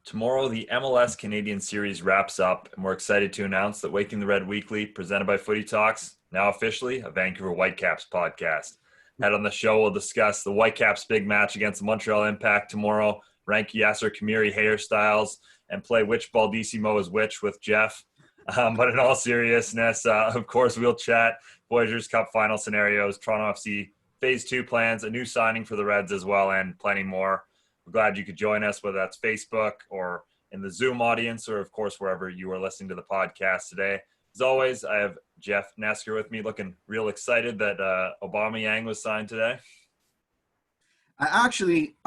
Tomorrow, the MLS Canadian Series wraps up, and we're excited to announce that Waking the Red Weekly, presented by Footy Talks, now officially a Vancouver Whitecaps podcast. Head on the show, we'll discuss the Whitecaps' big match against the Montreal Impact tomorrow, rank Yasser Khmiri hairstyles, and play which Baldissimo is which with Jeff. But in all seriousness, of course, we'll chat Voyageurs Cup final scenarios, Toronto FC Phase 2 plans, a new signing for the Reds as well, and plenty more. We're glad you could join us, whether that's Facebook or in the Zoom audience, or of course, wherever you are listening to the podcast today. As always, I have Jeff Nesker with me, looking real excited that Aubameyang was signed today. I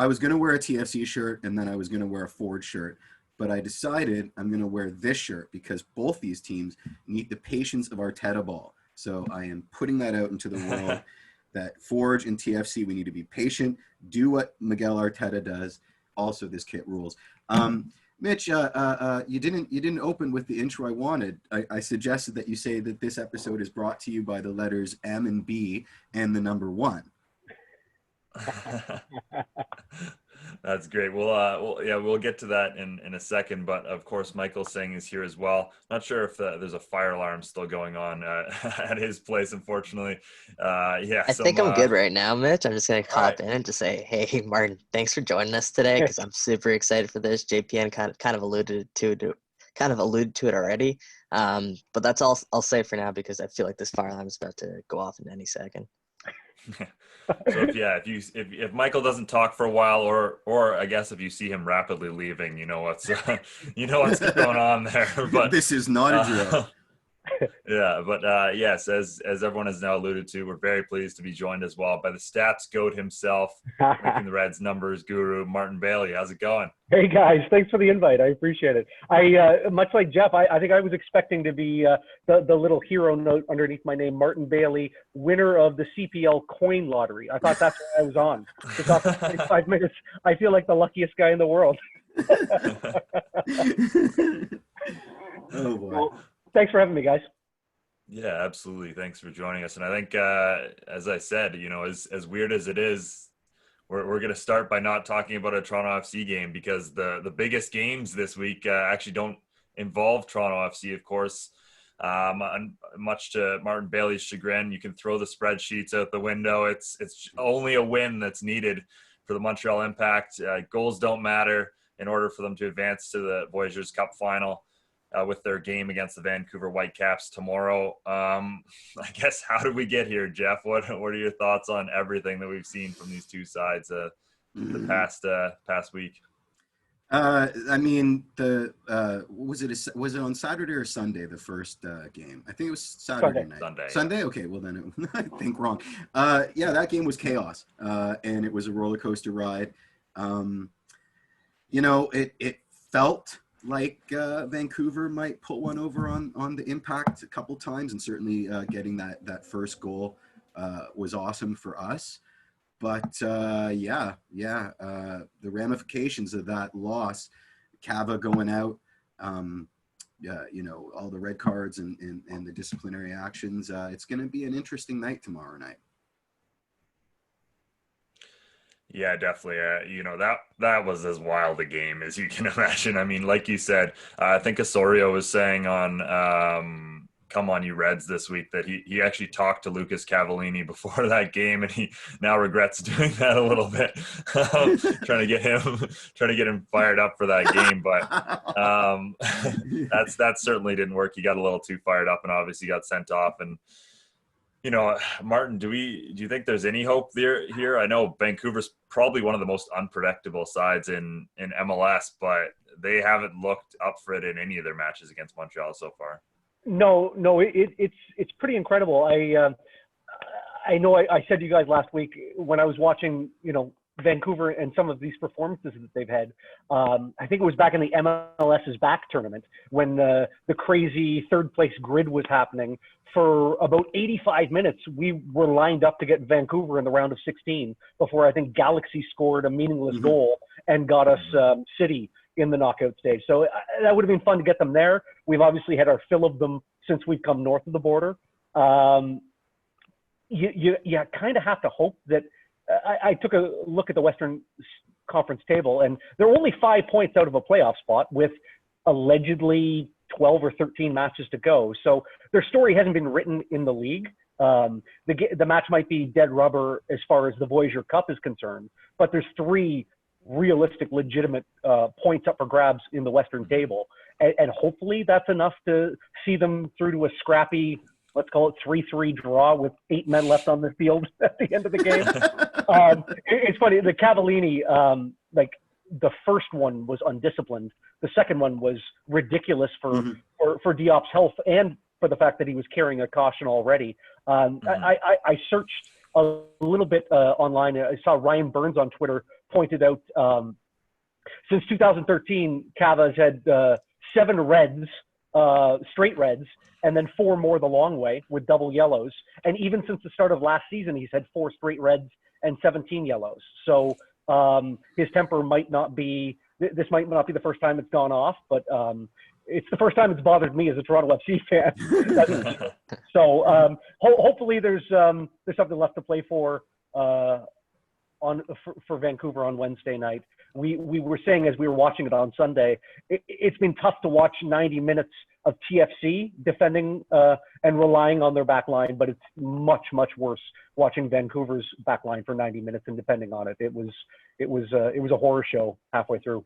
was going to wear a TFC shirt and then I was going to wear a Ford shirt, but I decided I'm going to wear this shirt because both these teams need the patience of Arteta ball. So I am putting that out into the world. That Forge and TFC, we need to be patient, do what Miguel Arteta does. Also, this kit rules. Mitch, you didn't open with the intro I wanted. I suggested that you say that this episode is brought to you by the letters M and B and the number 1. That's great. We'll get to that in a second. But of course, Michael Singh is here as well. Not sure if there's a fire alarm still going on at his place. Unfortunately, I think I'm good right now, Mitch. I'm just gonna hop in and just say, hey, Martin, thanks for joining us today because I'm super excited for this. JPN kind of alluded to it already. But that's all I'll say for now because I feel like this fire alarm is about to go off in any second. So if Michael doesn't talk for a while, or I guess if you see him rapidly leaving, you know what's going on there. But this is not a drill. Yes, as everyone has now alluded to, we're very pleased to be joined as well by the stats goat himself, making the Reds numbers guru, Martyn Bailey. How's it going? Hey guys, thanks for the invite. I appreciate it. I much like Jeff, I think I was expecting to be the little hero note underneath my name, Martyn Bailey, winner of the CPL coin lottery. I thought that's what I was on. Just off 45 minutes, I feel like the luckiest guy in the world. Oh boy. Well, thanks for having me, guys. Yeah, absolutely. Thanks for joining us. And I think, as I said, as weird as it is, we're going to start by not talking about a Toronto FC game because the biggest games this week actually don't involve Toronto FC, of course. Much to Martyn Bailey's chagrin, you can throw the spreadsheets out the window. It's only a win that's needed for the Montreal Impact. Goals don't matter in order for them to advance to the Voyageurs Cup final. With their game against the Vancouver Whitecaps tomorrow. I guess, how did we get here, Jeff? What are your thoughts on everything that we've seen from these two sides the past week? I mean, was it on Saturday or Sunday, the first game? I think it was Saturday night. Sunday? Okay, well then I think wrong. That game was chaos, and it was a roller coaster ride. It felt like Vancouver might put one over on the Impact a couple times, and certainly getting that first goal was awesome for us. But the ramifications of that loss, Cava going out, all the red cards and the disciplinary actions, it's going to be an interesting night tomorrow night. Yeah, definitely. That was as wild a game as you can imagine. I mean, like you said, I think Osorio was saying on Come On You Reds this week that he actually talked to Lucas Cavallini before that game, and he now regrets doing that a little bit, trying to get him fired up for that game. But that certainly didn't work. He got a little too fired up and obviously got sent off. And Martin, do you think there's any hope here? I know Vancouver's probably one of the most unpredictable sides in MLS, but they haven't looked up for it in any of their matches against Montreal so far. No, it's pretty incredible. I know I said to you guys last week when I was watching, Vancouver and some of these performances that they've had. I think it was back in the MLS's back tournament when the crazy third place grid was happening. For about 85 minutes, we were lined up to get Vancouver in the round of 16 before I think Galaxy scored a meaningless goal and got us City in the knockout stage. So that would have been fun to get them there. We've obviously had our fill of them since we've come north of the border. You kind of have to hope that I took a look at the Western conference table, and they're only 5 points out of a playoff spot with allegedly 12 or 13 matches to go. So their story hasn't been written in the league. The match might be dead rubber as far as the Voyageurs Cup is concerned, but there's 3 realistic, legitimate points up for grabs in the Western table. And hopefully that's enough to see them through to a scrappy, let's call it 3-3 draw with 8 men left on the field at the end of the game. It's funny, the Cavallini, like the first one was undisciplined. The second one was ridiculous for Diop's health and for the fact that he was carrying a caution already. I searched a little bit online. I saw Ryan Burns on Twitter pointed out since 2013, Cava's had 7 reds, straight reds, and then 4 more the long way with double yellows. And even since the start of last season, he's had 4 straight reds and 17 yellows. So his temper might not be, this might not be the first time it's gone off, but it's the first time it's bothered me as a Toronto FC fan. So hopefully there's something left to play for Vancouver on Wednesday night. We were saying as we were watching it on Sunday, it's been tough to watch 90 minutes of TFC defending and relying on their back line, but it's much worse watching Vancouver's back line for 90 minutes and depending on it. It was a horror show halfway through.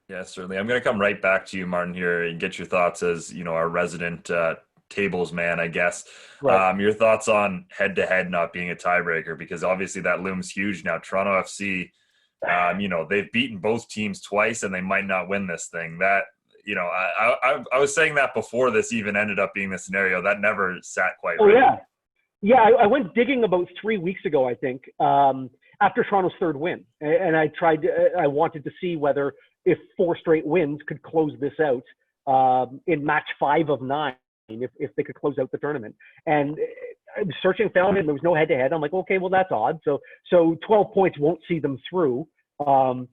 Yeah, certainly. I'm going to come right back to you, Martyn, here and get your thoughts as, our resident tables man, I guess. Right. Your thoughts on head-to-head not being a tiebreaker, because obviously that looms huge now. Toronto FC, they've beaten both teams twice and they might not win this thing. That, I was saying that before this even ended up being the scenario. That never sat quite right. Yeah, I went digging about 3 weeks ago, I think, after Toronto's third win. And I wanted to see whether if 4 straight wins could close this out in match 5 of 9, if they could close out the tournament. And I was searching, found it, there was no head-to-head. I'm like, okay, well, that's odd. So 12 points won't see them through. But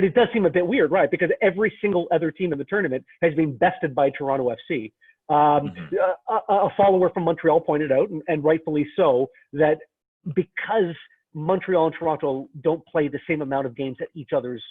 it does seem a bit weird, right? Because every single other team in the tournament has been bested by Toronto FC. A follower from Montreal pointed out, and rightfully so, that because Montreal and Toronto don't play the same amount of games at each other's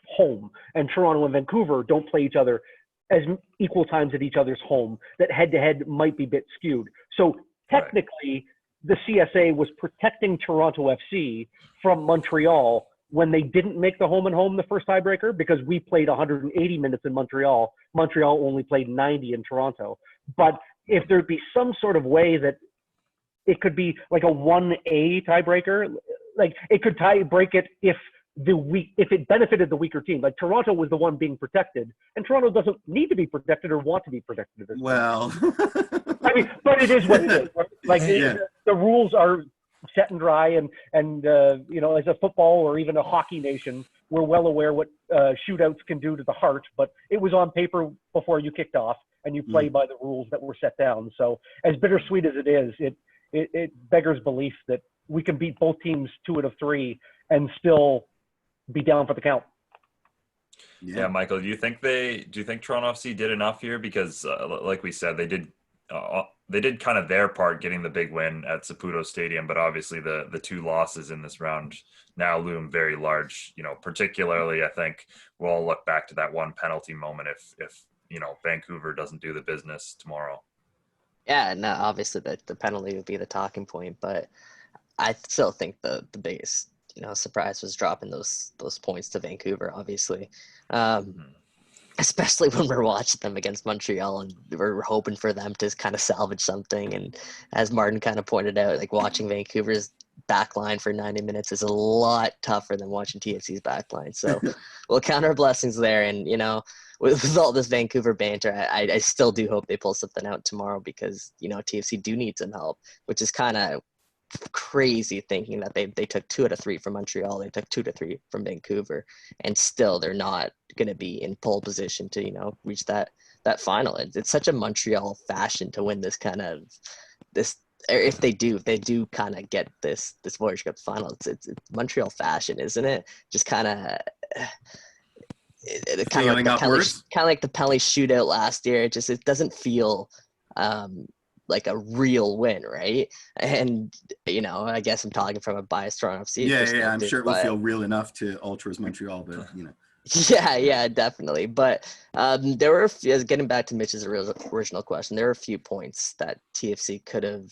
home, and Toronto and Vancouver don't play each other as equal times at each other's home, that head-to-head might be a bit skewed. So technically, the CSA was protecting Toronto FC from Montreal when they didn't make the home and home the first tiebreaker, because we played 180 minutes in Montreal. Montreal only played 90 in Toronto. But if there'd be some sort of way that it could be like a 1A tiebreaker, like it could break it if it benefited the weaker team. Like Toronto was the one being protected, and Toronto doesn't need to be protected or want to be protected at this point. I mean, but it is what it is. Right? Like the rules are set and dry, and as a football or even a hockey nation, we're well aware what shootouts can do to the heart. But it was on paper before you kicked off, and you play by the rules that were set down. So as bittersweet as it is, it beggars belief that we can beat both teams 2 out of 3 and still be down for the count. Yeah, Michael, do you think Toronto FC did enough here? Because like we said, they did kind of their part getting the big win at Saputo Stadium, but obviously the 2 losses in this round now loom very large. Particularly, I think we'll all look back to that one penalty moment if Vancouver doesn't do the business tomorrow. Yeah, no, obviously the penalty would be the talking point, but I still think the biggest surprise was dropping those points to Vancouver, obviously. Especially when we're watching them against Montreal and we're hoping for them to kind of salvage something. And as Martyn kind of pointed out, like watching Vancouver's backline for 90 minutes is a lot tougher than watching TFC's backline. So we'll count our blessings there. And, with all this Vancouver banter, I still do hope they pull something out tomorrow because, TFC do need some help, which is kind of crazy thinking that they took 2 out of 3 from Montreal, they took 2 to 3 from Vancouver, and still they're not going to be in pole position to reach that final. It's such a Montreal fashion to win this. If they do kind of get this Voyageurs Cup final, it's Montreal fashion, isn't it? Just kind of like the Pelly shootout last year. It doesn't feel like a real win, right? And I guess I'm talking from a biased Toronto FC perspective. Yeah, I'm sure it will but, feel real enough to Ultras Montreal, but Yeah, definitely. But there were getting back to Mitch's original question, there were a few points that TFC could have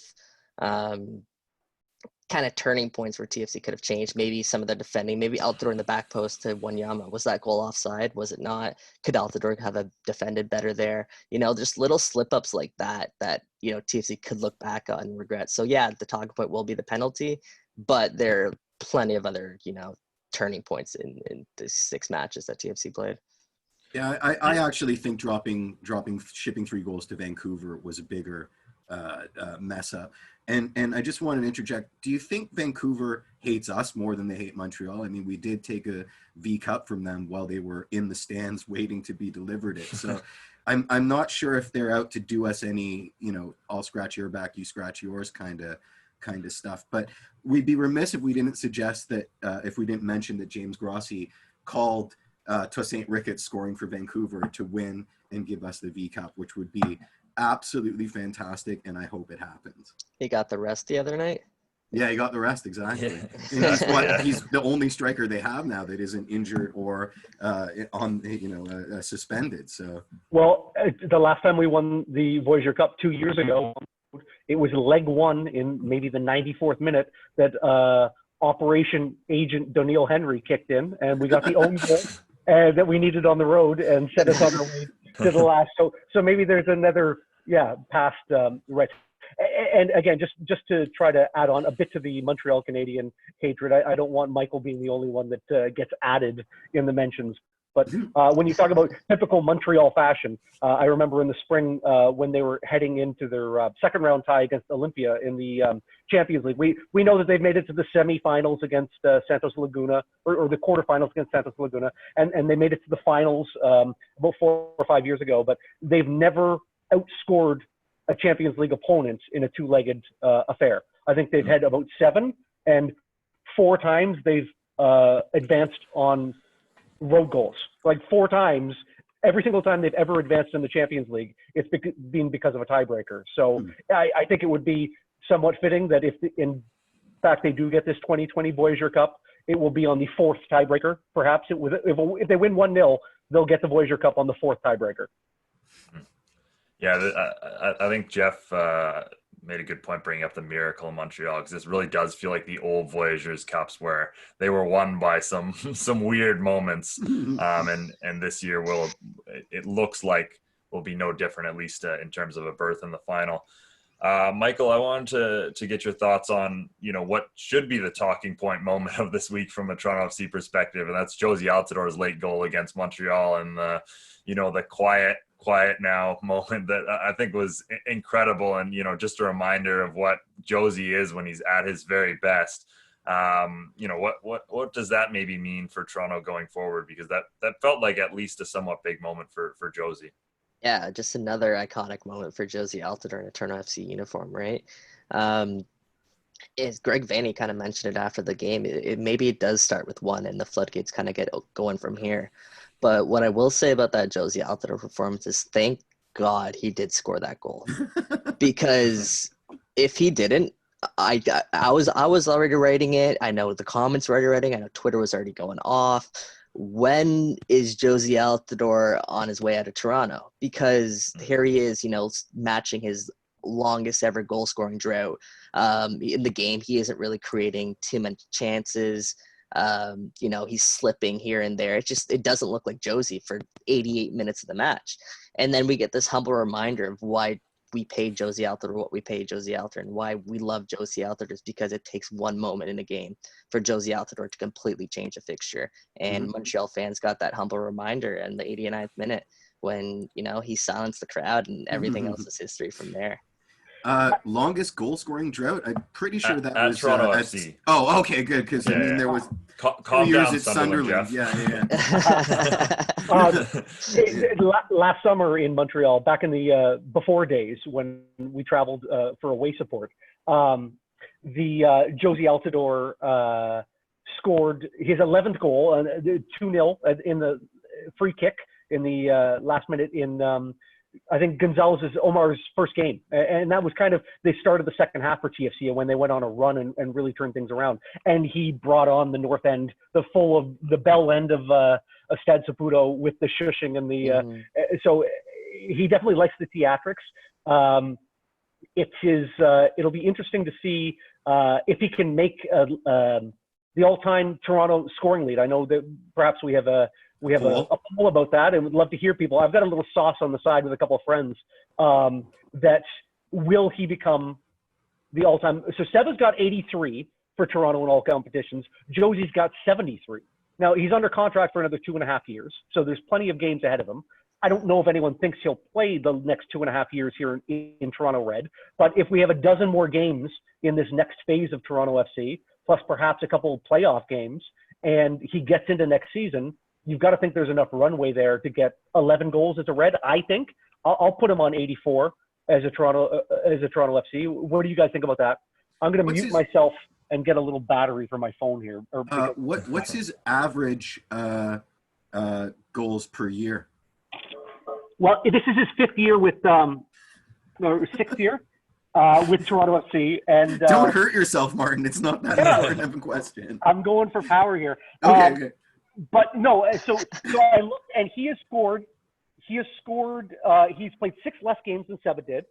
kind of turning points where TFC could have changed. Maybe some of the defending, maybe Altidore in the back post to Wanyama. Was that goal offside? Was it not? Could Altidore have defended better there? Just little slip ups like that TFC could look back on and regret. So yeah, the talking point will be the penalty, but there are plenty of other, turning points in the 6 matches that TFC played. Yeah, I actually think shipping 3 goals to Vancouver was a bigger mess up. And I just wanted to interject. Do you think Vancouver hates us more than they hate Montreal? I mean, we did take a V Cup from them while they were in the stands waiting to be delivered it. So I'm not sure if they're out to do us any, I'll scratch your back, you scratch yours kind of stuff. But we'd be remiss if we didn't suggest that, if we didn't mention that James Grossi called Toussaint Ricketts scoring for Vancouver to win and give us the V Cup, which would be absolutely fantastic, and I hope it happens. He got the rest the other night. Yeah, he got the rest, exactly. Yeah. And he's the only striker they have now that isn't injured or suspended. So the last time we won the Voyageurs Cup 2 years ago, it was leg 1 in maybe the 94th minute that Operation Agent Daniil Henry kicked in, and we got the own goal that we needed on the road and set us on our way to the last. So maybe there's another past right. And again, just to try to add on a bit to the Montreal Canadian hatred, I don't want Michael being the only one that gets added in the mentions. But when you talk about typical Montreal fashion, I remember in the spring when they were heading into their second round tie against Olympia in the Champions League. We know that they've made it to the semifinals against Santos Laguna, or the quarterfinals against Santos Laguna, and they made it to the finals about 4 or 5 years ago. But they've never outscored a Champions League opponent in a 2-legged affair. I think they've had about 7, and 4 times they've advanced on road goals. Like 4 times, every single time they've ever advanced in the Champions League, it's been because of a tiebreaker. So I think it would be somewhat fitting that if in fact they do get this 2020 Voyageurs Cup, it will be on the 4th tiebreaker. Perhaps if they win 1-0, they'll get the Voyageurs Cup on the 4th tiebreaker. Yeah, I think Jeff made a good point bringing up the miracle in Montreal, because this really does feel like the old Voyageurs Cups where they were won by some weird moments, and this year it looks like will be no different, at least in terms of a berth in the final. Michael, I wanted to get your thoughts on what should be the talking point moment of this week from a Toronto FC perspective, and that's Josie Altidore's late goal against Montreal, and the quiet now moment that I think was incredible, and just a reminder of what Josie is when he's at his very best. What does that maybe mean for Toronto going forward, because that felt like at least a somewhat big moment for Josie. Yeah, just another iconic moment for Josie Altidore in a Toronto FC uniform, right? Greg Vanney kind of mentioned it after the game. Maybe it does start with 1 and the floodgates kind of get going from here. But what I will say about that Josie Altidore performance is thank God he did score that goal. Because if he didn't, I was already writing it. I know the comments were already writing. I know Twitter was already going off. When is Josie Altidore on his way out of Toronto? Because here he is, matching his longest ever goal scoring drought. In the game, he isn't really creating too many chances. He's slipping here and there. It doesn't look like Josie for 88 minutes of the match. And then we get this humble reminder of why we paid Josie Altidore what we paid Josie Altidore, and why we love Josie Altidore is because it takes 1 moment in a game for Josie Altidore to completely change a fixture. And Montreal fans got that humble reminder in the 89th minute when, he silenced the crowd, and everything else is history from there. Longest goal scoring drought? I'm pretty sure that was Toronto FC. Oh, okay, good. Because there was calm years down, at Sunderland. Yeah. Last summer in Montreal, back in the before days when we traveled for away support, the Josie Altidore scored his 11th goal, 2-0 in the free kick in the last minute in I think Gonzalez is Omar's first game. And that was kind of, they started the second half for TFC when they went on a run and really turned things around. And he brought on the north end, the bell end of Stade Saputo with the shushing and the, so he definitely likes the theatrics. It'll be interesting to see if he can make the all-time Toronto scoring lead. I know that perhaps we have a poll about that, and would love to hear people. I've got a little sauce on the side with a couple of friends that will he become the all-time. So Seba's got 83 for Toronto in all competitions. Josie's got 73. Now he's under contract for another 2.5 years, so there's plenty of games ahead of him. I don't know if anyone thinks he'll play the next 2.5 years here in Toronto Red, but if we have a dozen more games in this next phase of Toronto FC, plus perhaps a couple of playoff games, and he gets into next season, you've got to think there's enough runway there to get 11 goals as a Red. I think I'll put him on 84 as a Toronto FC. What do you guys think about that? I'm going to mute myself and get a little battery for my phone here. What's his average goals per year? Well, this is his fifth year with or sixth year with Toronto FC. And don't hurt yourself, Martin. It's not that important of a question. I'm going for power here. Okay. But no, so I looked, and he has scored. He's played 6 less games than Seba did.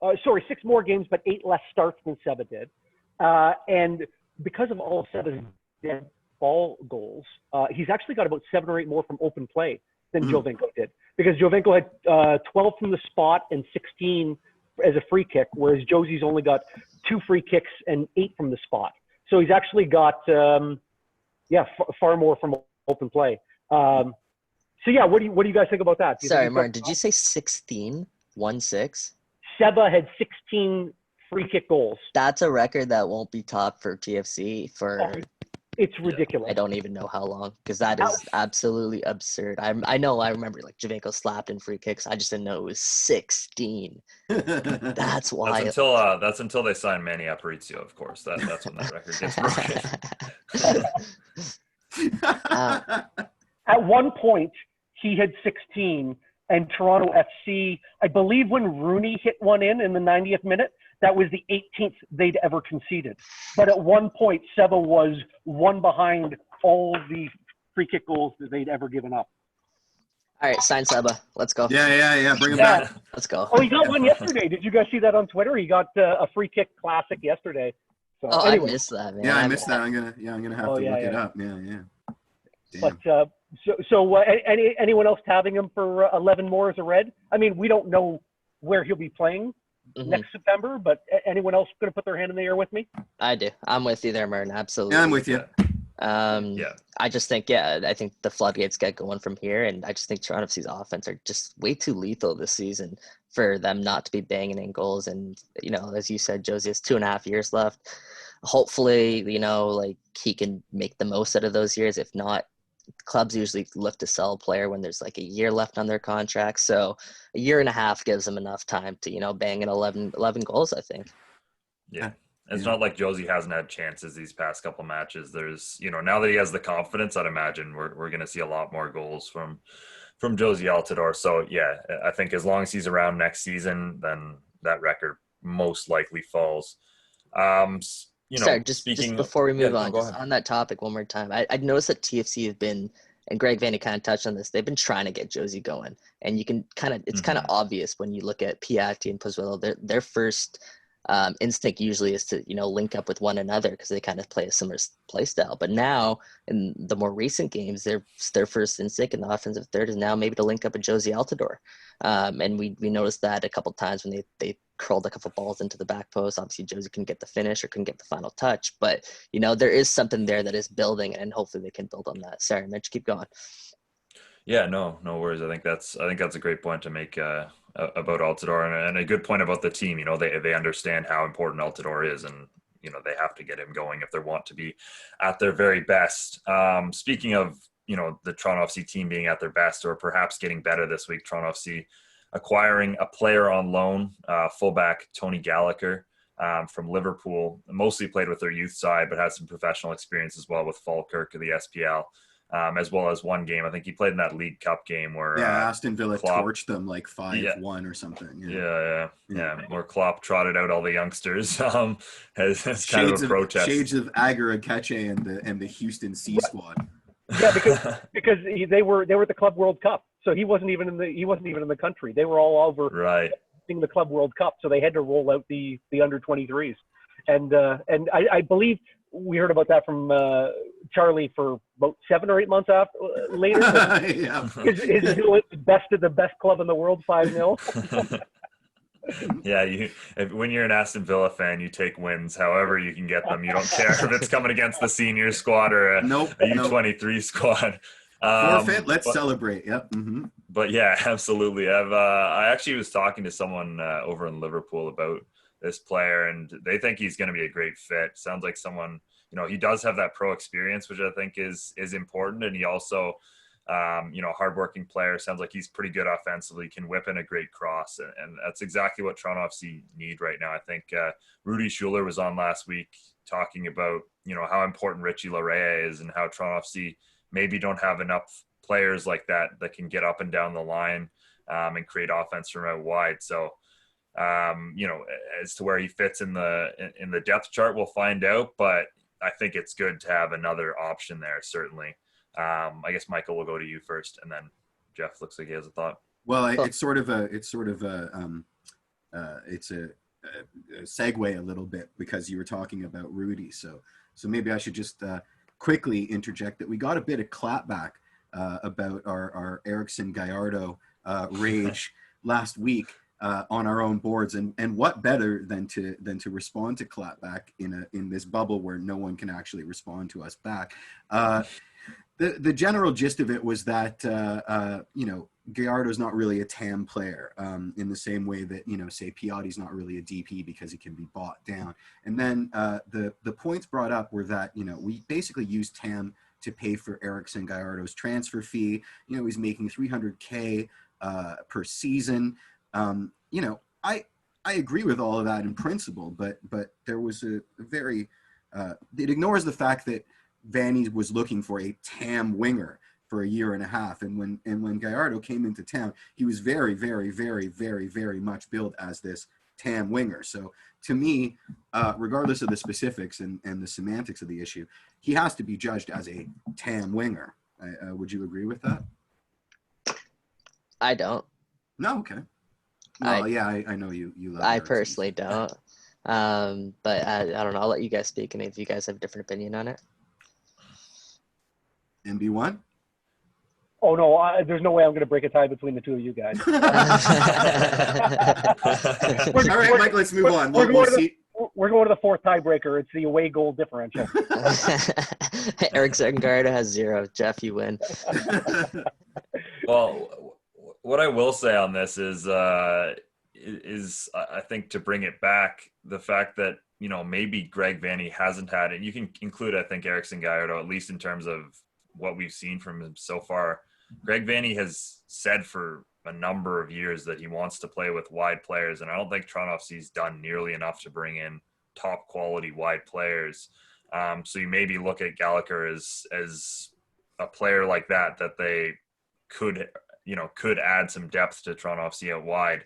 6 more games, but 8 less starts than Seba did. And because of all of Seba's dead ball goals, he's actually got about 7 or 8 more from open play than Jovinko did. Because Jovinko had 12 from the spot and 16 as a free kick, whereas Josie's only got 2 free kicks and 8 from the spot. So he's actually got, far more from open play. What do you guys think about that? Sorry, Martin, did you say 16? 1-6? Seba had 16 free kick goals. That's a record that won't be topped for TFC for... It's ridiculous. I don't even know how long, because that is absolutely absurd. I know, I remember like Javinko slapped in free kicks. I just didn't know it was 16. That's why. That's until they sign Manny Aparicio, of course. That's when that record gets broken. At one point, he had 16, and Toronto FC, I believe when Rooney hit one in the 90th minute, that was the 18th they'd ever conceded. But at one point, Seba was one behind all the free kick goals that they'd ever given up. All right, sign Seba. Let's go. Yeah. Bring him back. Let's go. Oh, he got one yesterday. Did you guys see that on Twitter? He got a free kick classic yesterday. So, anyway. I missed that, man. Yeah, I missed that. I'm gonna have to look it up. Yeah. Damn. But anyone else tabbing him for 11 more as a Red? I mean, we don't know where he'll be playing next September, but anyone else going to put their hand in the air with me? I do. I'm with you there, Martin. Absolutely. Yeah, I'm with you. I just think, I think the floodgates get going from here, and I just think Toronto FC's offense are just way too lethal this season for them not to be banging in goals. And, as you said, Josie has 2.5 years left. Hopefully, he can make the most out of those years. If not, clubs usually look to sell a player when there's like a year left on their contract. So a year and a half gives them enough time to, bang in 11 goals, I think. Yeah. It's not like Josie hasn't had chances these past couple matches. There's, now that he has the confidence, I'd imagine we're going to see a lot more goals from Josie Altidore. So, yeah, I think as long as he's around next season, then that record most likely falls. Sorry, just before we move on, just on that topic one more time. I noticed that TFC have been, and Greg Vanney kind of touched on this, they've been trying to get Josie going. And you can it's kind of obvious when you look at Piatti and Pozuelo, their first instinct usually is to, link up with one another because they kind of play a similar play style. But now in the more recent games, their first instinct in the offensive third is now maybe to link up with Josie Altidore. And we noticed that a couple times when they curled a couple balls into the back post. Obviously, Josie couldn't get the finish or couldn't get the final touch. But, there is something there that is building, and hopefully they can build on that. Sorry, Mitch, keep going. Yeah, no worries. I think that's a great point to make about Altidore, and a good point about the team. They understand how important Altidore is, and they have to get him going if they want to be at their very best. Speaking of the Toronto FC team being at their best, or perhaps getting better this week, Toronto FC acquiring a player on loan, fullback Tony Gallacher from Liverpool. Mostly played with their youth side, but has some professional experience as well with Falkirk of the SPL. as well as one game. I think he played in that League Cup game where Aston Villa Klopp torched them like 5-1 or something. Yeah. Where Klopp trotted out all the youngsters as kind of a protest. Shades of Agar Akeche and the Houston C squad. Yeah, because they were at the Club World Cup, so he wasn't even in the country. They were all over the Club World Cup, so they had to roll out the under 23s, and I believe we heard about that from Charlie for about 7 or 8 months later. Yeah. His best of the best club in the world, 5-0. Yeah, when you're an Aston Villa fan, you take wins however you can get them. You don't care if it's coming against the senior squad or a U23 squad. Forfeit, let's celebrate. Yep. Mm-hmm. But yeah, absolutely. I actually was talking to someone over in Liverpool about this player, and they think he's going to be a great fit. Sounds like someone, he does have that pro experience, which I think is important. And he also, hardworking player. Sounds like he's pretty good offensively, can whip in a great cross. And that's exactly what Toronto FC need right now. I think Rudy Schuler was on last week talking about, how important Richie Layrea is and how Toronto FC maybe don't have enough players like that can get up and down the line and create offense from out wide. So, as to where he fits in the depth chart, we'll find out. But I think it's good to have another option there, certainly. I guess Michael, will go to you first, and then Jeff looks like he has a thought. Well, it's a segue a little bit because you were talking about Rudy. So maybe I should just quickly interject that we got a bit of clapback about our Ericsson Gallardo rage last week. On our own boards, and what better than to respond to clapback in this bubble where no one can actually respond to us back. The general gist of it was that Gallardo's not really a TAM player in the same way that say Piatti's not really a DP because he can be bought down. And then the points brought up were that we basically used TAM to pay for Ericsson Gallardo's transfer fee. He's making $300K per season. I agree with all of that in principle, but there was a very it ignores the fact that Vanney was looking for a TAM winger for a year and a half, and when Gallardo came into town, he was very, very, very, very, very much billed as this TAM winger. So to me, regardless of the specifics and the semantics of the issue, he has to be judged as a TAM winger. Would you agree with that? I don't. No, okay. Well, I know you love I personally don't. But I don't know. I'll let you guys speak, and if you guys have a different opinion on it. MB1? Oh, no, there's no way I'm going to break a tie between the two of you guys. All right, Mike, let's move on. We're going to the fourth tiebreaker. It's the away goal differential. Ericsson Gallardo has 0. Jeff, you win. Well, what I will say on this is I think, to bring it back, the fact that, maybe Greg Vanney hasn't had it. You can include, I think, Ericsson Gallardo, at least in terms of what we've seen from him so far. Greg Vanney has said for a number of years that he wants to play with wide players, and I don't think Toronto FC's done nearly enough to bring in top quality wide players. So you maybe look at Gallacher as a player like that they could add some depth to Toronto FC out wide.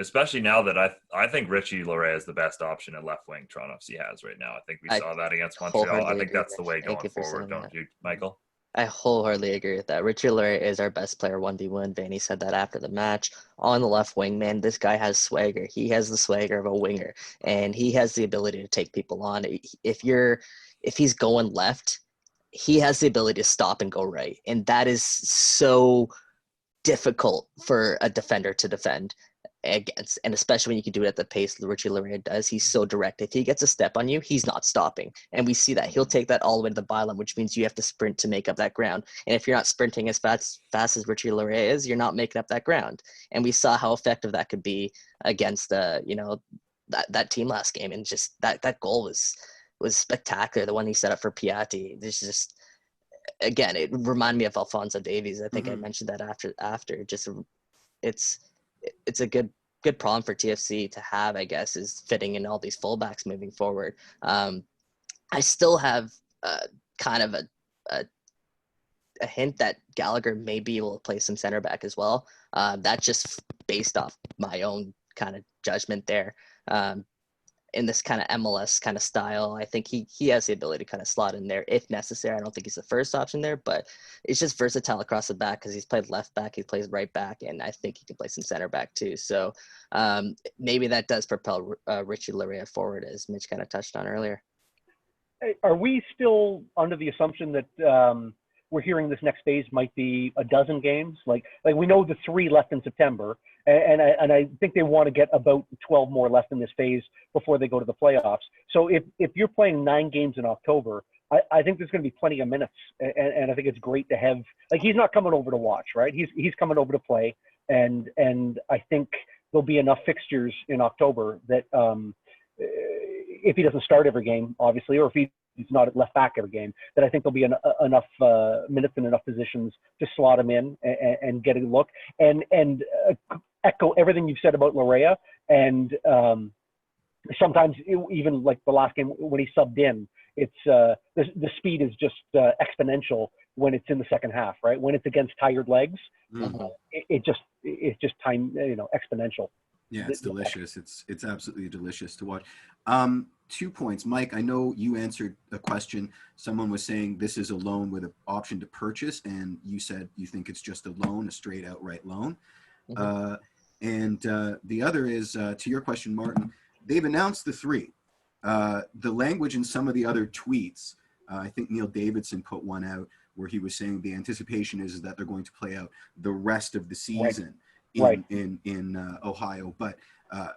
Especially now that I think Richie Layrea is the best option at left wing Toronto FC has right now. I think we saw that against Montreal. I think that's the way going forward, don't you, Michael? I wholeheartedly agree with that. Richie Layrea is our best player 1v1. Vanney said that after the match. On the left wing, man, this guy has swagger. He has the swagger of a winger, and he has the ability to take people on. If he's going left, he has the ability to stop and go right, and that is so difficult for a defender to defend against, and especially when you can do it at the pace Richie Layrea does. He's so direct. If he gets a step on you, he's not stopping, and we see that he'll take that all the way to the byline, which means you have to sprint to make up that ground. And if you're not sprinting as fast as Richie Layrea is, you're not making up that ground. And we saw how effective that could be against that team last game, and just that goal was spectacular. The one he set up for Piatti. This just, again, it reminded me of Alphonso Davies. I think I mentioned that after. Just it's a good problem for TFC to have, I guess, is fitting in all these fullbacks moving forward. I still have kind of a a hint that Gallagher may be able to play some center back as well. That's just based off my own kind of judgment there. In this kind of MLS kind of style, I think he has the ability to kind of slot in there if necessary. I don't think he's the first option there, but it's just versatile across the back because he's played left back, he plays right back, and I think he can play some center back too. So maybe that does propel Richie Layrea forward, as Mitch kind of touched on earlier. Are we still under the assumption that we're hearing this next phase might be a dozen games? Like we know the 3 left in September, and I think they want to get about 12 more left in this phase before they go to the playoffs. So if you're playing 9 games in October, I think there's going to be plenty of minutes, and I think it's great to have. Like, he's not coming over to watch, right? He's coming over to play, and I think there'll be enough fixtures in October that if he doesn't start every game, obviously, or if he's not at left back every game, that I think there'll be enough minutes and enough positions to slot him in and get a look and echo everything you've said about Layrea. And sometimes even like the last game when he subbed in, it's the speed is just exponential when it's in the second half, right? When it's against tired legs, it's just time, exponential. Yeah, it's delicious. It's absolutely delicious to watch. 2 points. Mike, I know you answered a question. Someone was saying this is a loan with an option to purchase, and you said you think it's just a loan, a straight outright loan. And the other is, to your question, Martin, they've announced the 3. The language in some of the other tweets, I think Neil Davidson put one out where he was saying the anticipation is that they're going to play out the rest of the season. In Ohio, but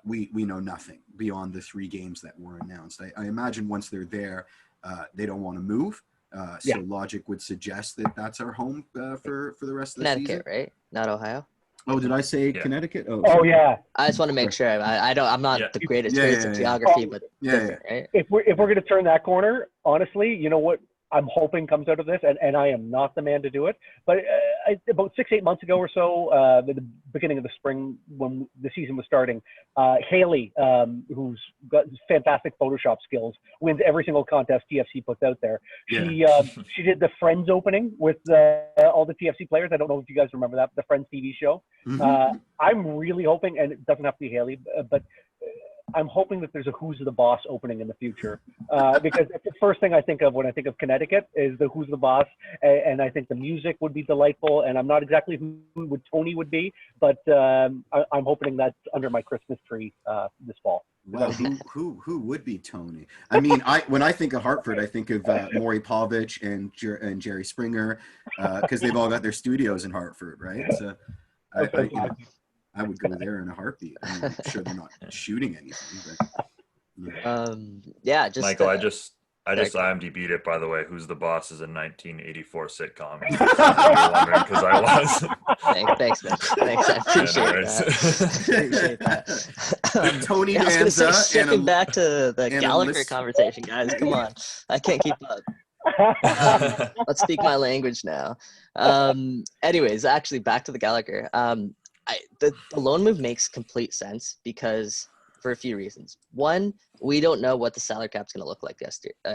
we know nothing beyond the 3 games that were announced. I imagine once they're there, they don't want to move. So logic would suggest that that's our home for the rest of the season. Connecticut, right? Not Ohio. Oh, did I say Connecticut? Oh yeah. I just want to make sure. I'm not the greatest at geography, but different, right? If we're going to turn that corner, honestly, you know what I'm hoping comes out of this, and I am not the man to do it, but about 6-8 months ago or so, at the beginning of the spring when the season was starting, Haley, who's got fantastic Photoshop skills, wins every single contest TFC puts out there. She did the Friends opening with all the TFC players. I don't know if you guys remember that, the Friends TV show. I'm really hoping, and it doesn't have to be Haley, but I'm hoping that there's a Who's the Boss opening in the future, because it's the first thing I think of when I think of Connecticut is the Who's the Boss, and I think the music would be delightful, and I'm not exactly who Tony would be, but I'm hoping that's under my Christmas tree this fall. Well, who would be Tony? I mean, when I think of Hartford, I think of Maury Povich and Jerry Springer, because they've all got their studios in Hartford, right? So I would go there in a heartbeat. I'm sure they're not shooting anything, but Michael, I just IMDb'd it, by the way. Who's the Boss is a 1984 sitcom. You're wondering, because I was. Thanks, man. Thanks, I appreciate that. Tony I was going to say, Danza shifting back to the Gallagher conversation, guys. Come on, I can't keep up. Let's speak my language now. Anyways, actually, back to the Gallagher. The loan move makes complete sense because for a few reasons. One, we don't know what the salary cap is going to look like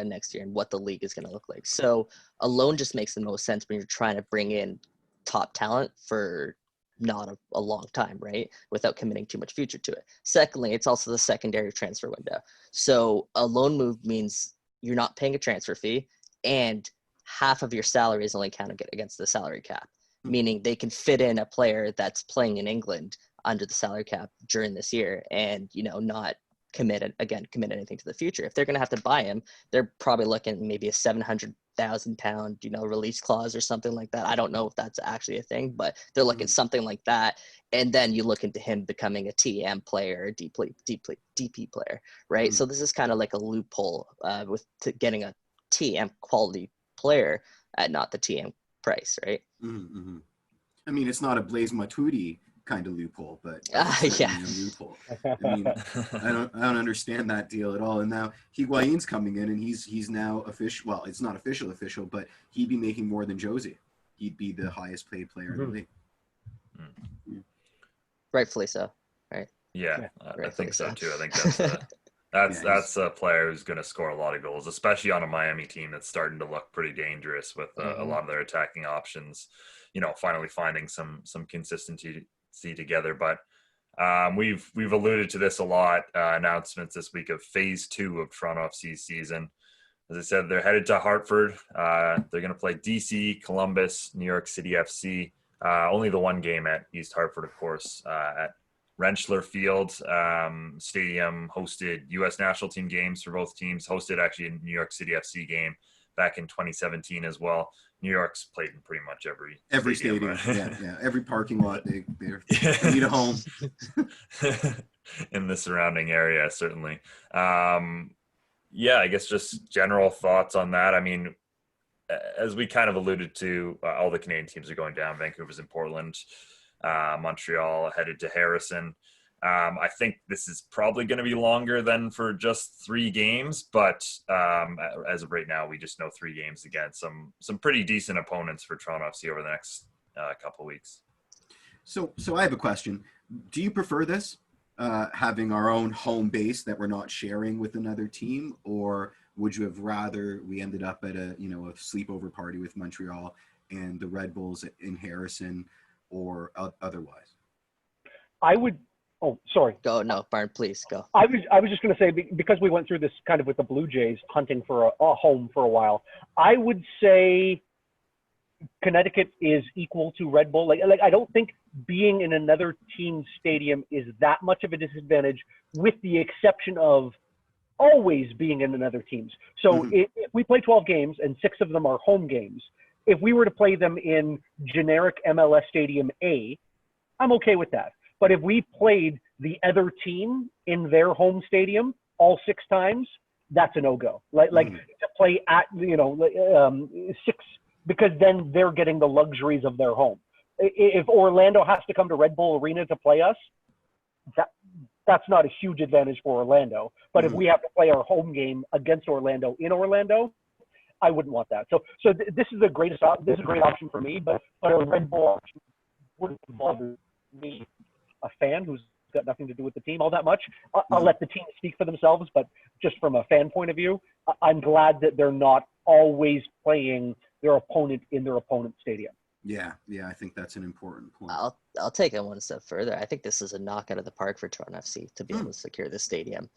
next year and what the league is going to look like. So a loan just makes the most sense when you're trying to bring in top talent for not a long time, right? Without committing too much future to it. Secondly, it's also the secondary transfer window. So a loan move means you're not paying a transfer fee and half of your salary is only counted against the salary cap. Meaning they can fit in a player that's playing in England under the salary cap during this year and, not commit anything to the future. If they're going to have to buy him, they're probably looking at maybe a £700,000, release clause or something like that. I don't know if that's actually a thing, but they're looking at something like that. And then you look into him becoming a TM player, a DP player, right? So this is kind of like a loophole with getting a TM quality player at not the TM price, right? I mean, it's not a Blaise Matuidi kind of loophole, but a loophole. I mean, I don't understand that deal at all. And now Higuain's coming in, and he's now official. Well, it's not official, but he'd be making more than Josie. He'd be the highest paid player in the league. Rightfully so, right? Yeah, I think so too. I think That's a player who's going to score a lot of goals, especially on a Miami team that's starting to look pretty dangerous with a lot of their attacking options, finally finding some consistency together. But we've alluded to this a lot. Announcements this week of phase 2 of Toronto FC's season. As I said, they're headed to Hartford. They're going to play DC, Columbus, New York City FC. Only the one game at East Hartford, of course, at Rentschler Field. Stadium hosted U.S. national team games for both teams. Hosted actually a New York City FC game back in 2017 as well. New York's played in pretty much every stadium. Yeah. Every parking lot they need a home in the surrounding area, certainly. I guess just general thoughts on that. I mean, as we kind of alluded to, all the Canadian teams are going down. Vancouver's in Portland. Montreal headed to Harrison. I think this is probably going to be longer than for just 3 games, but as of right now, we just know 3 games against some pretty decent opponents for Toronto FC over the next couple of weeks. So I have a question. Do you prefer this, having our own home base that we're not sharing with another team, or would you have rather we ended up at a sleepover party with Montreal and the Red Bulls in Harrison, or otherwise? I would. Oh, sorry. Go. No, Barn, please go. I was just going to say, because we went through this kind of with the Blue Jays hunting for a home for a while, I would say Connecticut is equal to Red Bull. Like I don't think being in another team's stadium is that much of a disadvantage, with the exception of always being in another team's. So if we play 12 games and 6 of them are home games, if we were to play them in generic MLS Stadium A, I'm okay with that. But if we played the other team in their home stadium all 6 times, that's a no-go. Like to play at 6, because then they're getting the luxuries of their home. If Orlando has to come to Red Bull Arena to play us, that's not a huge advantage for Orlando. But if we have to play our home game against Orlando in Orlando, I wouldn't want that. So this is a great option for me, but a Red Bull option wouldn't bother me, a fan who's got nothing to do with the team all that much. I'll let the team speak for themselves, but just from a fan point of view, I'm glad that they're not always playing their opponent in their opponent's stadium. Yeah, I think that's an important point. I'll take it one step further. I think this is a knock out of the park for Toronto FC to be able to secure the stadium.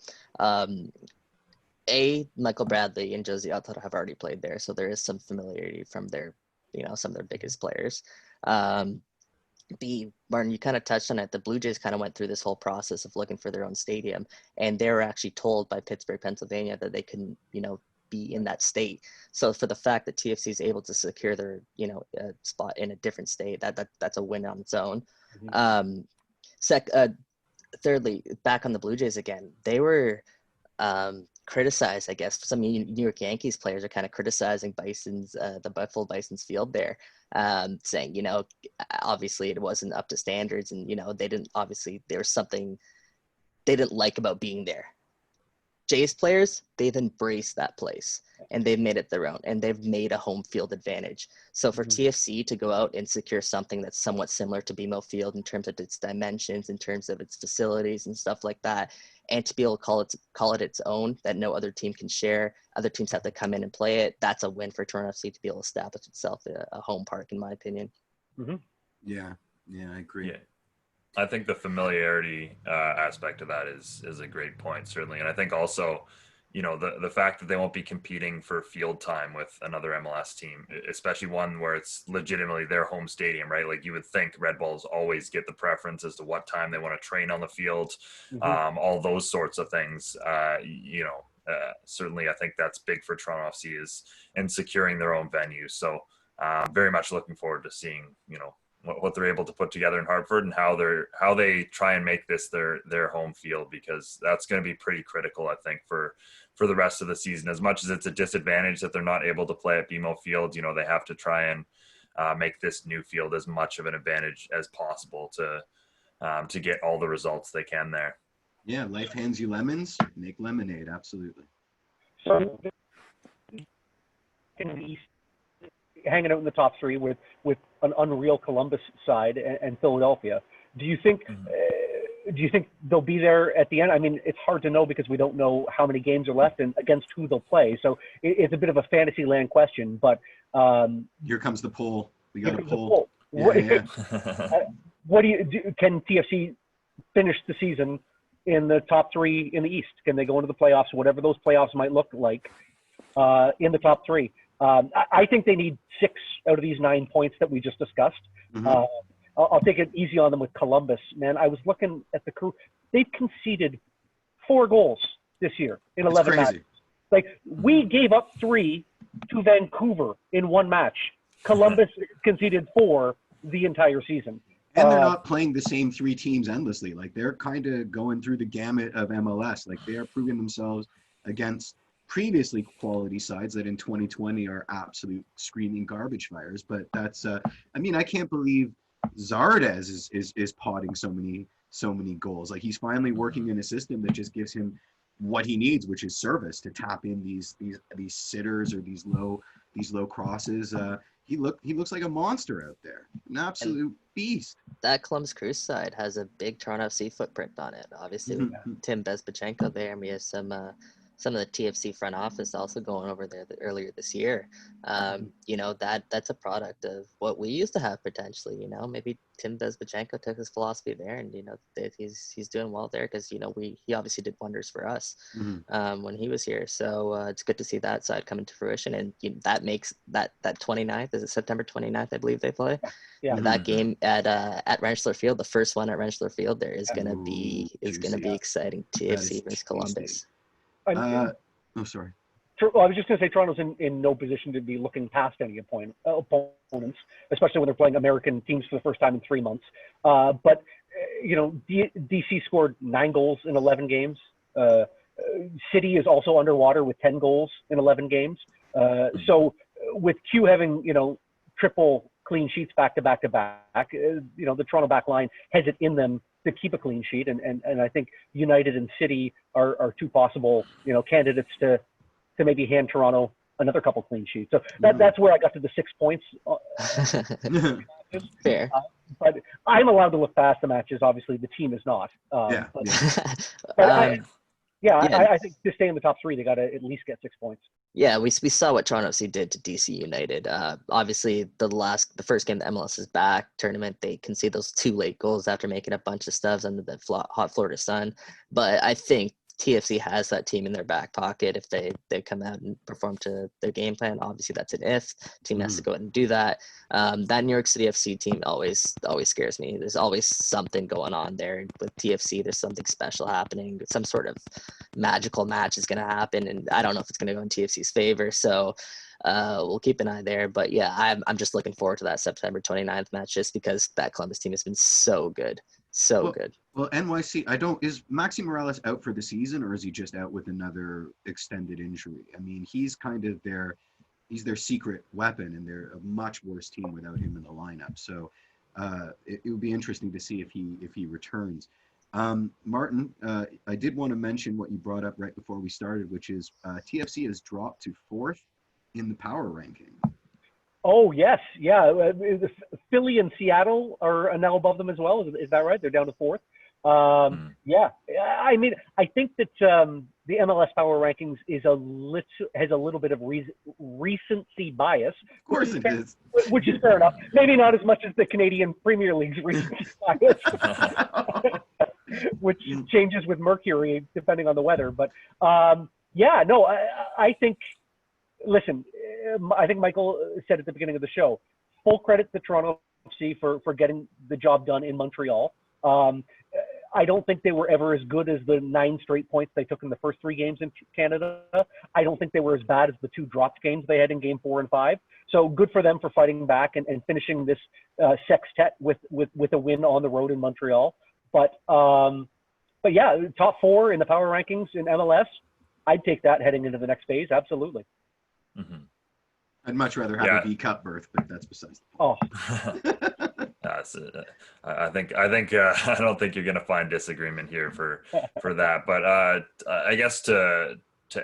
Michael Bradley and Josie have already played there, so there is some familiarity from their, some of their biggest players. B, Martin, you kind of touched on it. The Blue Jays kind of went through this whole process of looking for their own stadium, and they were actually told by Pittsburgh, Pennsylvania, that they couldn't, be in that state. So for the fact that TFC is able to secure their, spot in a different state, that's a win on its own. Thirdly, back on the Blue Jays again, they were criticized, I guess. Some New York Yankees players are kind of criticizing the Buffalo Bison's field there, saying, obviously it wasn't up to standards, and, there was something they didn't like about being there. Jays players, they've embraced that place and they've made it their own, and they've made a home field advantage. So for TFC to go out and secure something that's somewhat similar to BMO Field in terms of its dimensions, in terms of its facilities and stuff like that, and to be able to call it its own, that no other team can share, other teams have to come in and play it, that's a win for Toronto FC to be able to establish itself a home park, in my opinion. Yeah, I agree. Yeah. I think the familiarity aspect of that is a great point, certainly. And I think also, the fact that they won't be competing for field time with another MLS team, especially one where it's legitimately their home stadium, right? Like, you would think Red Bulls always get the preference as to what time they want to train on the field, all those sorts of things. Certainly I think that's big for Toronto FC and securing their own venue. So very much looking forward to seeing, what they're able to put together in Hartford, and how they try and make this their home field, because that's going to be pretty critical, I think, for the rest of the season. As much as it's a disadvantage that they're not able to play at BMO Field, they have to try and make this new field as much of an advantage as possible to get all the results they can there. Yeah, life hands you lemons, make lemonade. Absolutely. So hanging out in the top 3 with an unreal Columbus side and Philadelphia. Do you think do you think they'll be there at the end? I mean, it's hard to know because we don't know how many games are left and against who they'll play. So it's a bit of a fantasy land question. But here comes the poll. We got a poll. Poll. Yeah. What do you do? Can TFC finish the season in the top 3 in the East? Can they go into the playoffs, whatever those playoffs might look like, in the top 3? I think they need 6 out of these 9 points that we just discussed. Mhm. I'll take it easy on them with Columbus. Man, I was looking at the crew. They've conceded 4 goals this year in It's 11 crazy. matches. Like, we gave up 3 to Vancouver in 1 match. Columbus conceded 4 the entire season. And they're not playing the same 3 teams endlessly. Like, they're kind of going through the gamut of MLS. Like, they are proving themselves against previously quality sides that in 2020 are absolute screaming garbage fires. But that's, I mean, I can't believe Zardes is potting so many goals. Like, he's finally working in a system that just gives him what he needs, which is service, to tap in these sitters or these low crosses. He looks like a monster out there, an absolute beast. That Columbus Crew side has a big Toronto FC footprint on it. Obviously, we got Tim Bezbachenko there, and we have some of the TFC front office also going over there earlier this year. You know, that's a product of what we used to have potentially. You know, maybe Tim Bezbachenko took his philosophy there, and you know he's doing well there because you know he obviously did wonders for us when he was here. So it's good to see that side coming to fruition, and that makes that 29th, is it September 29th? I believe they play. Yeah. And that game at Rentschler Field, the first one at Rentschler Field, there is gonna be exciting. TFC versus Columbus. Sorry. Well, I was just going to say Toronto's in no position to be looking past any opponents, especially when they're playing American teams for the first time in 3 months. But you know, DC scored 9 goals in 11 games. City is also underwater with 10 goals in 11 games. So with Q having, you know, triple clean sheets back to back to back, you know, the Toronto back line has it in them to keep a clean sheet, and I think United and City are 2 possible, you know, candidates to maybe hand Toronto another couple clean sheets. So that's where I got to the 6 points. Fair. But I'm allowed to look past the matches. Obviously, the team is not. But I think to stay in the top 3, they got to at least get 6 points. Yeah, we saw what Toronto FC did to DC United. Obviously, the first game, the MLS is back tournament, they concede those 2 late goals after making a bunch of stuffs under the hot Florida sun. But I think TFC has that team in their back pocket if they come out and perform to their game plan. Obviously, that's an if. Team has to go ahead and do that. That New York City FC team always scares me. There's always something going on there with TFC. There's something special happening. Some sort of magical match is going to happen, and I don't know if it's going to go in TFC's favor. So we'll keep an eye there. But yeah, I'm just looking forward to that September 29th match just because that Columbus team has been so good. Good. Well, NYC, is Maxime Morales out for the season, or is he just out with another extended injury? I mean, he's kind of their secret weapon, and they're a much worse team without him in the lineup. So it would be interesting to see if he returns. Martin, I did want to mention what you brought up right before we started, which is TFC has dropped to 4th in the power ranking. Oh, yes. Yeah. Philly and Seattle are now above them as well. Is that right? They're down to 4th. Yeah. I mean, I think that the MLS power rankings has a little bit of recency bias. Of course it is. Which is fair enough. Maybe not as much as the Canadian Premier League's recency bias, which changes with Mercury depending on the weather. But yeah, no, I think, listen, I think Michael said at the beginning of the show, full credit to Toronto FC for getting the job done in Montreal. I don't think they were ever as good as the 9 straight points they took in the first 3 games in Canada. I don't think they were as bad as the 2 dropped games they had in game 4 and 5. So good for them for fighting back and finishing this sextet with a win on the road in Montreal. But yeah, top 4 in the power rankings in MLS, I'd take that heading into the next phase. Absolutely. Mm-hmm. I'd much rather have a V Cup berth, but that's besides the point. I think I don't think you're going to find disagreement here for that. But I guess to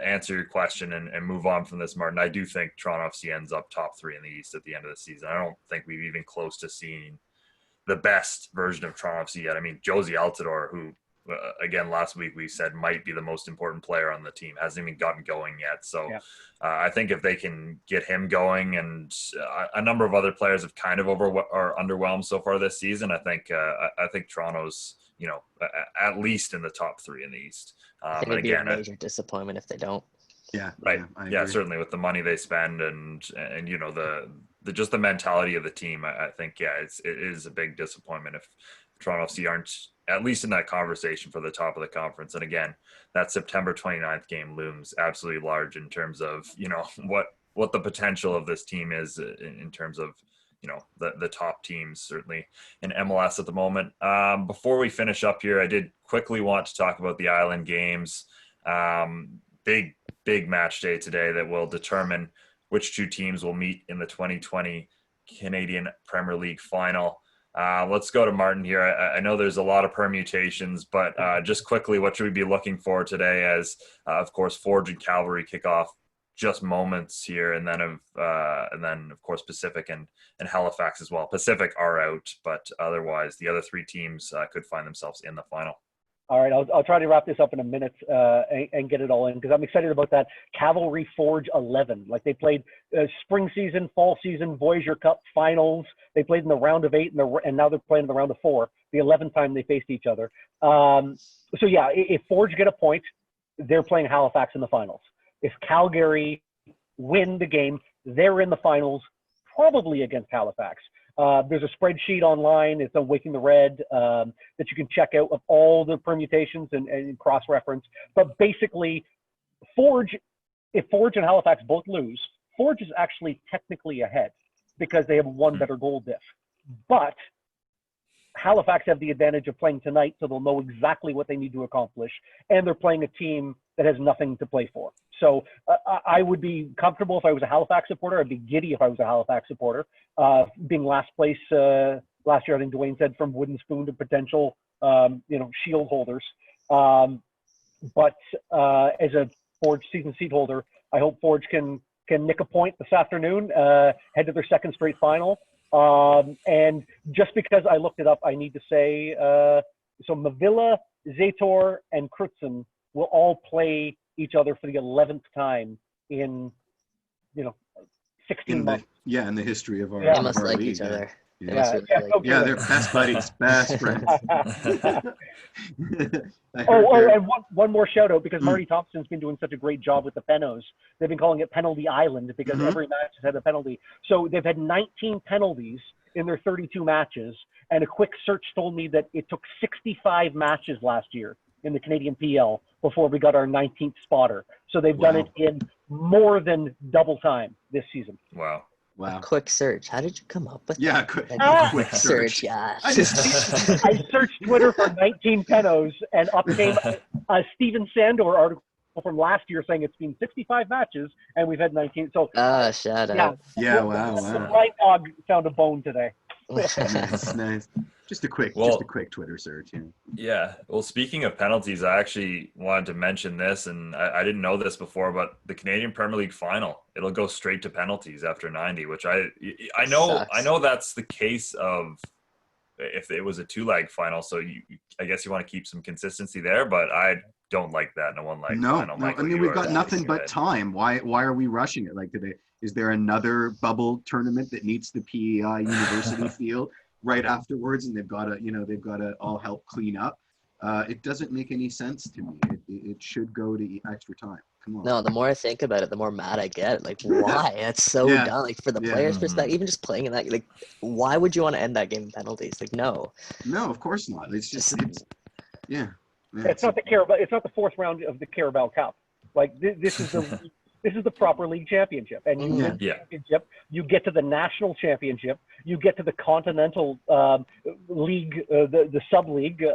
answer your question and move on from this, Martin, I do think Toronto FC ends up top 3 in the East at the end of the season. I don't think we've even close to seeing the best version of Toronto FC yet. I mean, Josie Altidore, who again last week we said might be the most important player on the team, hasn't even gotten going yet. So I think if they can get him going, and a number of other players have kind of are underwhelmed so far this season, I think Toronto's, you know, at least in the top 3 in the East. I think it'd be a major disappointment if they don't. Yeah, right. Yeah, certainly with the money they spend and you know the just the mentality of the team. I think it is a big disappointment if Toronto FC aren't at least in that conversation for the top of the conference. And again, that September 29th game looms absolutely large in terms of, you know, what the potential of this team is in terms of, you know, the top teams certainly in MLS at the moment. Before we finish up here, I did quickly want to talk about the Island games. Big match day today that will determine which 2 teams will meet in the 2020 Canadian Premier League final. Let's go to Martin here. I know there's a lot of permutations, but just quickly, what should we be looking for today as, of course, Forge and Cavalry kick off just moments here, and then of course Pacific and Halifax as well. Pacific are out, but otherwise the other 3 teams could find themselves in the final. All right, I'll try to wrap this up in a minute and get it all in, because I'm excited about that Cavalry Forge 11. Like, they played spring season, fall season, Voyageurs Cup finals. They played in the round of 8, and now they're playing in the round of 4, the 11th time they faced each other. So yeah, if Forge get a point, they're playing Halifax in the finals. If Calgary win the game, they're in the finals, probably against Halifax. There's a spreadsheet online. It's on Waking the Red that you can check out of all the permutations and cross-reference. But basically, if Forge and Halifax both lose, Forge is actually technically ahead because they have one better goal diff. But Halifax have the advantage of playing tonight, so they'll know exactly what they need to accomplish. And they're playing a team that has nothing to play for. So I would be comfortable if I was a Halifax supporter. I'd be giddy if I was a Halifax supporter. Being last place last year, I think Dwayne said, from wooden spoon to potential, shield holders. But as a Forge season seat holder, I hope Forge can nick a point this afternoon, head to their second straight final. And just because I looked it up, I need to say, so Mavila, Zator, and Crutzen will all play each other for the 11th time in, 16 months. In the history of our They must our like league. each other. Yeah, they're best buddies, best friends. And one more shout out, because Marty Thompson's been doing such a great job with the Penos. They've been calling it Penalty Island because every match has had a penalty. So they've had 19 penalties in their 32 matches, and a quick search told me that it took 65 matches last year in the Canadian PL before we got our 19th spotter. So they've done it in more than double time this season. Wow. Quick search. How did you come up with that? Quick search. Yeah. I searched Twitter for 19 penos, and up came a Steven Sandor article from last year saying it's been 65 matches and we've had 19. So shout out. Yeah, wow. The blind dog found a bone today. Nice. Just a quick Twitter search. Yeah. Well, speaking of penalties, I actually wanted to mention this, and I didn't know this before, but the Canadian Premier League final, it'll go straight to penalties after 90, which I know that's the case of if it was a 2-leg final. So I guess you want to keep some consistency there, but I don't like that in a 1-leg final. No. I mean, we've got nothing but time. Why are we rushing it? Like today, is there another bubble tournament that meets the PEI University field right afterwards, and they've got to all help clean up? It doesn't make any sense to me. It should go to extra time. Come on. No, the more I think about it, the more mad I get. Like, why? That's so dumb. Like, for the players' perspective, even just playing in that, like, why would you want to end that game in penalties? Like, no. No, of course not. It's just, It's not the Carabao. It's not the 4th round of the Carabao Cup. Like, this is the this is the proper league championship, and you win the championship. You get to the national championship. You get to the continental league, the sub league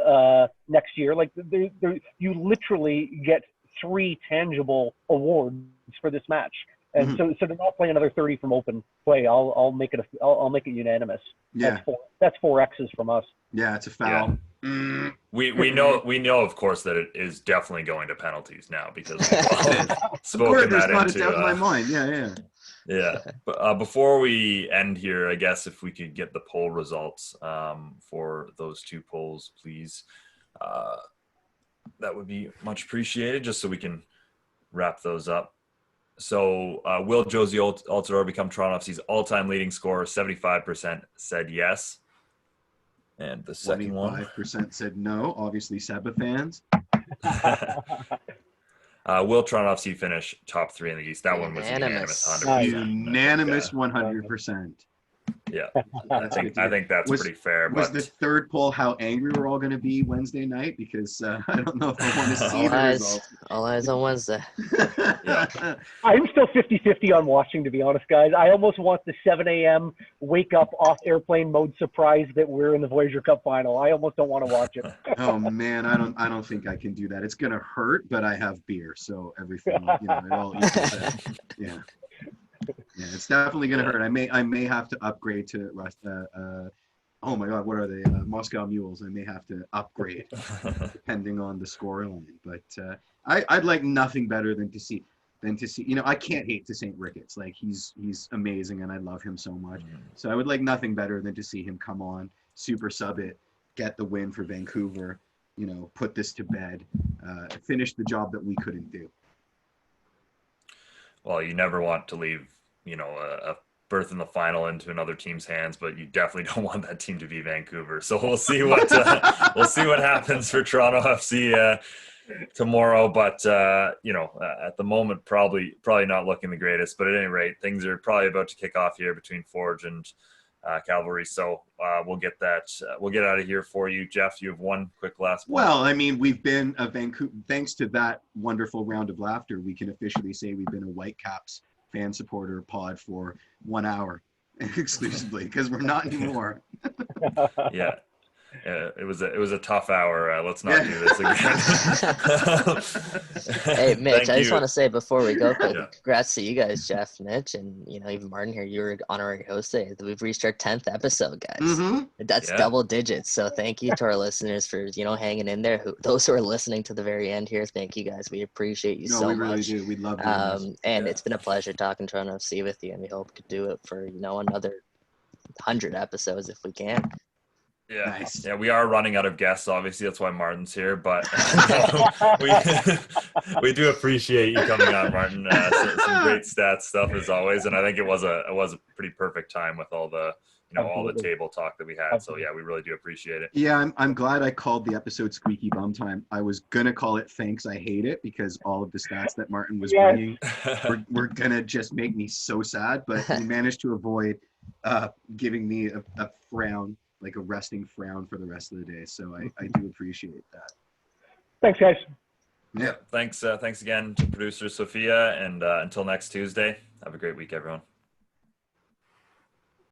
next year. Like, you literally get 3 tangible awards for this match, and so they're not playing another 30 from open play. I'll make it unanimous. Yeah, that's 4 X's from us. Yeah, it's a foul. Yeah. We know of course that it is definitely going to penalties now because we've spoken that into. It's out of my mind. Yeah. But before we end here, I guess if we could get the poll results for those two polls, please. That would be much appreciated, just so we can wrap those up. So will Josie Altidore become Toronto FC's all-time leading scorer? 75% said yes. And the second one? 25% said no. Obviously, Seba fans. Will Toronto FC finish top 3 in the East? That one was unanimous, 100%. Unanimous 100%. Yeah, I think that's pretty fair. Was but the third poll how angry we're all going to be Wednesday night? Because I don't know if I want to see the results. All eyes on Wednesday. Yeah. I'm still 50-50 on watching, to be honest, guys. I almost want the 7 a.m. wake up off airplane mode surprise that we're in the Voyageurs Cup final. I almost don't want to watch it. Oh man, I don't think I can do that. It's gonna hurt, but I have beer, so everything, it all equals out. Yeah. Yeah, it's definitely gonna hurt. I may have to upgrade to oh my God, what are they? Moscow Mules. I may have to upgrade depending on the scoreline. But I'd like nothing better than to see. I can't hate to St. Ricketts. Like he's amazing and I love him so much. So I would like nothing better than to see him come on, super sub it, get the win for Vancouver. Put this to bed, finish the job that we couldn't do. Well, you never want to leave, a berth in the final into another team's hands, but you definitely don't want that team to be Vancouver. So we'll see what happens for Toronto FC tomorrow. But at the moment, probably not looking the greatest. But at any rate, things are probably about to kick off here between Forge and Cavalry. So we'll get out of here for you, Jeff. You have one quick last point. Well, I mean, we've been a Vancouver. Thanks to that wonderful round of laughter, we can officially say we've been a Whitecaps fan supporter pod for 1 hour exclusively, because we're not anymore. Yeah. It was a tough hour. Let's not do this again. Hey, Mitch, I just want to to say before we go, congrats to you guys, Jeff, Mitch, and even Martin here. You were honorary host today. We've reached our 10th episode, guys. Mm-hmm. That's double digits. So thank you to our listeners for hanging in there. Those who are listening to the very end here, thank you guys. We appreciate you so much. No, we really do. We love you. And it's been a pleasure talking Toronto FC with you, and we hope to do it for another 100 episodes if we can. Yeah, nice. Yeah, we are running out of guests. Obviously, that's why Martin's here. But we do appreciate you coming on, Martin. Some great stats stuff as always, and I think it was a pretty perfect time with all the all the table talk that we had. So yeah, we really do appreciate it. Yeah, I'm glad I called the episode Squeaky Bum Time. I was gonna call it Thanks I Hate It, because all of the stats that Martin was bringing were gonna just make me so sad. But he managed to avoid giving me a frown. Like a resting frown for the rest of the day. So I do appreciate that. Thanks, guys. Yeah. Thanks again to producer Sophia. And until next Tuesday, have a great week, everyone.